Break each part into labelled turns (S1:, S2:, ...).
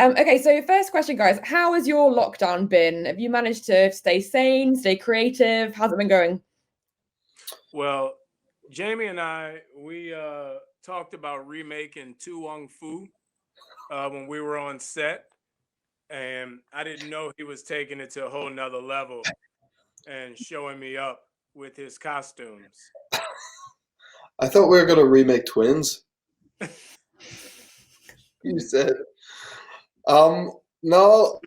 S1: Okay, so first question, guys. How has your lockdown been? Have you managed to stay sane, stay creative? How's it been going?
S2: Well, Jamie and we talked about remaking Tu Wong Fu when we were on set, and I didn't know he was taking it to a whole nother level and showing me up with his costumes.
S3: I thought we were going to remake Twins. You said. No,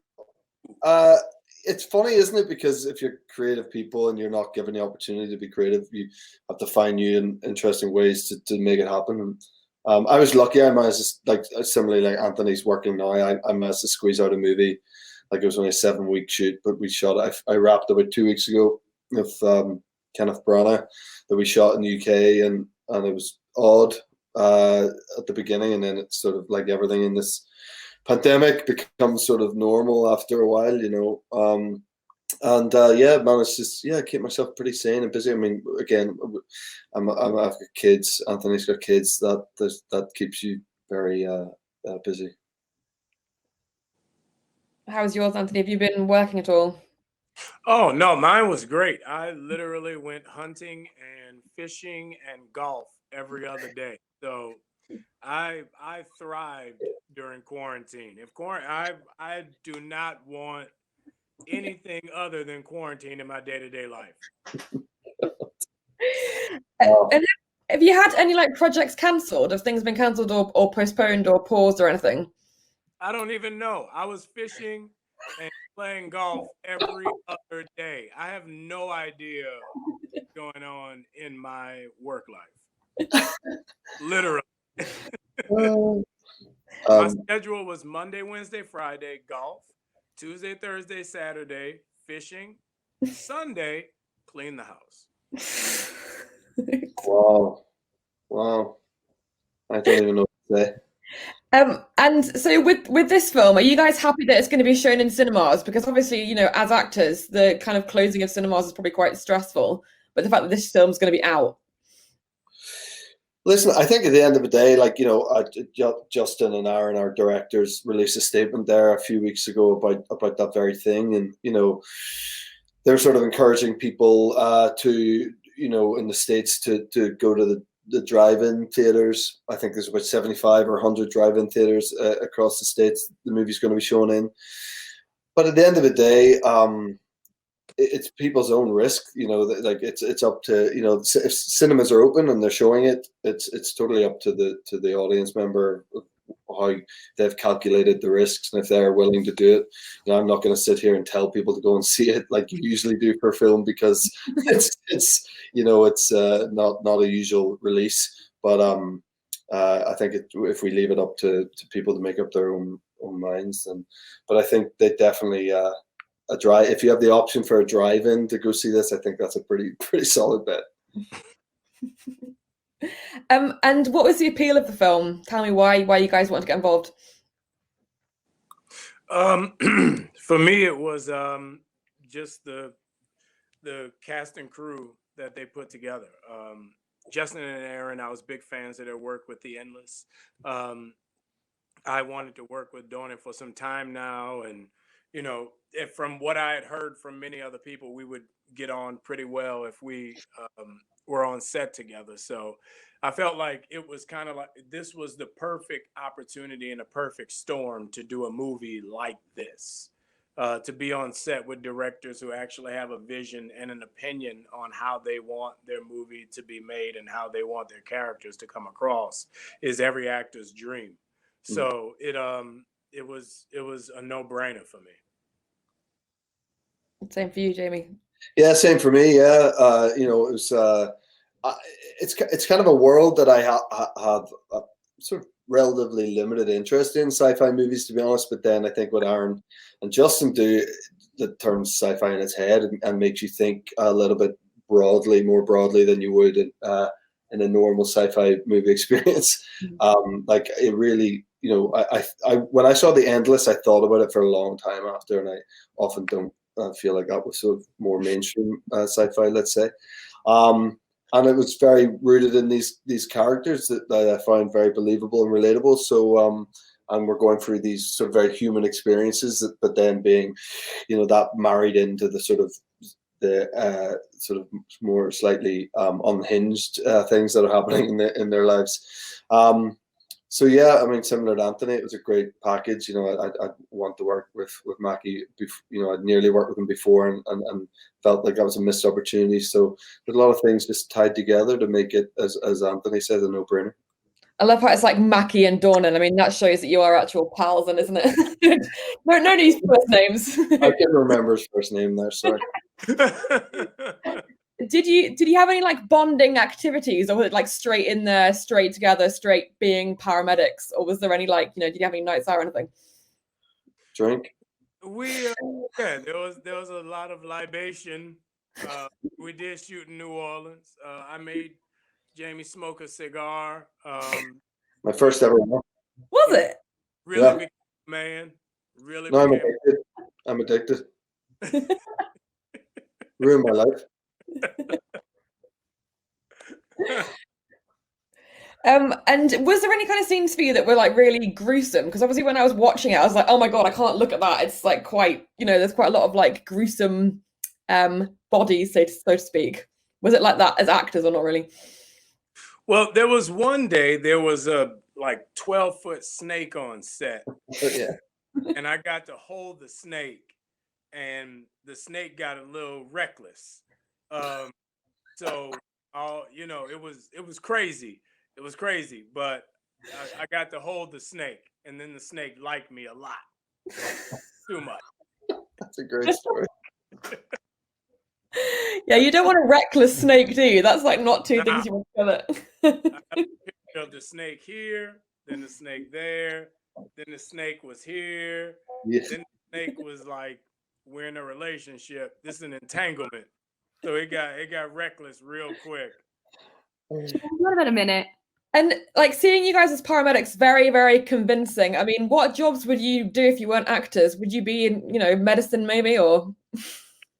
S3: it's funny, isn't it? Because if you're creative people and you're not given the opportunity to be creative, you have to find new and interesting ways to make it happen. I was lucky. I managed to, like, similarly, like Anthony's working now. I managed to squeeze out a movie. Like, it was only a 7-week shoot, but we shot it. I wrapped about 2 weeks ago with Kenneth Branagh that we shot in the UK, and it was odd at the beginning, and then it's sort of like everything in this pandemic becomes sort of normal after a while, managed to keep myself pretty sane and busy. I mean, again, I've got kids. Anthony's got kids. That keeps you very busy.
S1: How's yours, Anthony? Have you been working at all?
S2: Oh no, mine was great. I literally went hunting and fishing and golf every other day. So I thrived during quarantine. I do not want anything other than quarantine in my day-to-day life.
S1: And have you had any like projects cancelled? Have things been cancelled or postponed or paused or anything?
S2: I don't even know. I was fishing and playing golf every other day. I have no idea what's going on in my work life. Literally. My schedule was Monday, Wednesday, Friday, golf, Tuesday, Thursday, Saturday, fishing, Sunday, clean the house.
S3: Wow. I don't even know what to say.
S1: And so with this film, are you guys happy that it's going to be shown in cinemas? Because obviously, as actors, the kind of closing of cinemas is probably quite stressful. But the fact that this film's going to be out.
S3: Listen, I think at the end of the day, like, Justin and Aaron, our directors, released a statement there a few weeks ago about that very thing. And, they're sort of encouraging people to, in the States to go to the drive-in theaters. I think there's about 75 or 100 drive-in theaters across the States the movie's going to be shown in. But at the end of the day, it's people's own risk, like it's up to, if cinemas are open and they're showing it, it's totally up to the audience member how they've calculated the risks, and if they're willing to do it. I'm not going to sit here and tell people to go and see it like you usually do for a film, because it's not a usual release. But I think if we leave it up to people to make up their own minds, but I think they definitely if you have the option for a drive-in to go see this, I think that's a pretty solid bet.
S1: And what was the appeal of the film? Tell me why you guys want to get involved.
S2: For me, it was just the cast and crew that they put together. Justin and Aaron, I was big fans of their work with The Endless. I wanted to work with Dornan for some time now, and from what I had heard from many other people, we would get on pretty well if we were on set together. So I felt like it was kind of like this was the perfect opportunity and a perfect storm to do a movie like this, to be on set with directors who actually have a vision and an opinion on how they want their movie to be made and how they want their characters to come across is every actor's dream. So it was a no-brainer for me.
S1: Same for you, Jamie.
S3: Yeah, same for me. Yeah, it was. It's kind of a world that I have a sort of relatively limited interest in, sci-fi movies, to be honest. But then I think what Aaron and Justin do that turns sci-fi in its head and makes you think a little bit more broadly than you would in a normal sci-fi movie experience. Like it really. I when I saw The Endless, I thought about it for a long time after, and I often don't feel like that was sort of more mainstream sci-fi, let's say. And it was very rooted in these characters that I found very believable and relatable. So and we're going through these sort of very human experiences, but then being, that married into the sort of more slightly unhinged things that are happening in their lives. So yeah, I mean, similar to Anthony, it was a great package. I want to work with Mackie. I'd nearly worked with him before, and felt like that was a missed opportunity. So there's a lot of things just tied together to make it, as Anthony said, a no-brainer.
S1: I love how it's like Mackie and Dornan. I mean, that shows that you are actual pals, and isn't it? no need for first names.
S3: I can remember his first name there. Sorry.
S1: Did you have any like bonding activities, or was it like straight in there, straight together, straight being paramedics, or was there any like did you have any nights out or anything?
S3: Drink.
S2: There was a lot of libation. We did shoot in New Orleans. I made Jamie smoke a cigar.
S3: My first ever one.
S1: Was it?
S2: Really became a man. Really.
S3: No, I'm addicted. Ruined my life.
S1: And was there any kind of scenes for you that were like really gruesome? Because obviously when I was watching it, I was like, oh my God, I can't look at that. It's like quite, there's quite a lot of like gruesome bodies, so to speak. Was it like that as actors or not really?
S2: Well, there was one day there was a like 12-foot snake on set.
S3: Yeah.
S2: And I got to hold the snake, and the snake got a little reckless. So it was crazy. It was crazy, but I got to hold the snake, and then the snake liked me a lot. Too much.
S3: That's a great story.
S1: Yeah, you don't want a reckless snake, do you? That's like not two things you want together.
S2: I have a picture of the snake here, then the snake there, then the snake was here, then the snake was like, we're in a relationship. This is an entanglement. So it got reckless real quick.
S4: What about a minute?
S1: And like seeing you guys as paramedics, very, very convincing. I mean, what jobs would you do if you weren't actors? Would you be in, medicine maybe, or?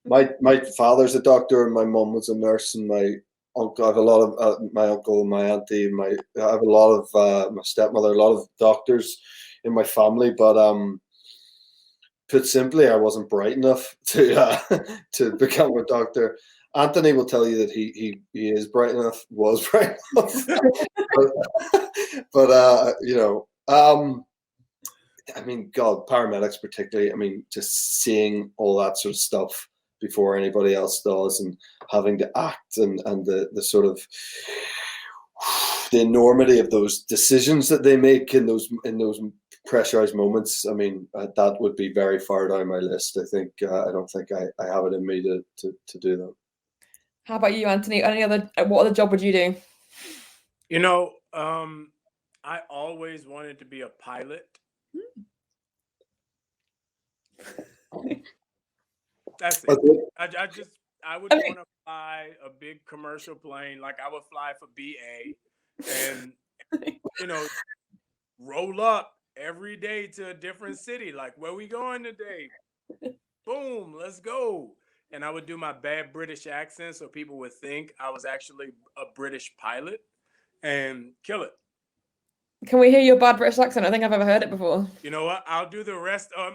S3: My father's a doctor, and my mum was a nurse, and my uncle. I have a lot of my uncle, my auntie, I have a lot of my stepmother, a lot of doctors in my family. But put simply, I wasn't bright enough to become a doctor. Anthony will tell you that he is bright enough, was bright enough, but I mean, God, paramedics particularly. I mean, just seeing all that sort of stuff before anybody else does, and having to act, and the sort of the enormity of those decisions that they make in those pressurized moments. I mean, that would be very far down my list. I think I don't think I have it in me to do that.
S1: How about you, Anthony? What other job would you do?
S2: I always wanted to be a pilot. That's it. I would want to fly a big commercial plane. Like I would fly for BA, and roll up every day to a different city. Like, where we going today? Boom, let's go. And I would do my bad British accent so people would think I was actually a British pilot, and kill it.
S1: Can we hear your bad British accent? I think I've ever heard it before.
S2: You know what? I'll do the rest. I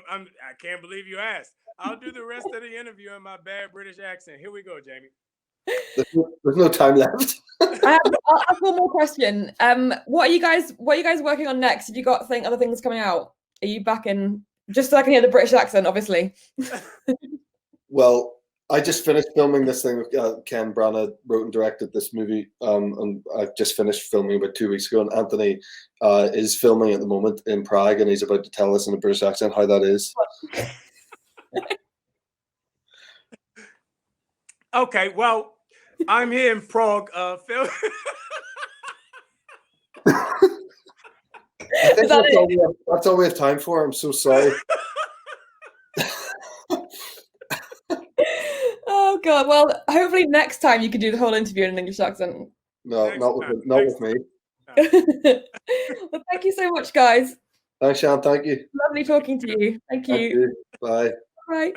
S2: can't believe you asked. I'll do the rest of the interview in my bad British accent. Here we go, Jamie.
S3: There's no time left.
S1: I have one more question. What are you guys working on next? Have you got other things coming out? Are you back in? Just so I can hear the British accent, obviously.
S3: Well, I just finished filming this thing. Ken Branagh wrote and directed this movie, and I just finished filming about 2 weeks ago. And Anthony is filming at the moment in Prague, and he's about to tell us in a British accent how that is.
S2: Okay, well, I'm here in Prague filming.
S3: I think that's all we have time for. I'm so sorry.
S1: Oh God! Well, hopefully next time you can do the whole interview in an English accent.
S3: No, not with me.
S1: Well, thank you so much, guys.
S3: Thanks, Sean. Thank you.
S1: Lovely talking to you. Thank you.
S3: Bye.
S1: Bye.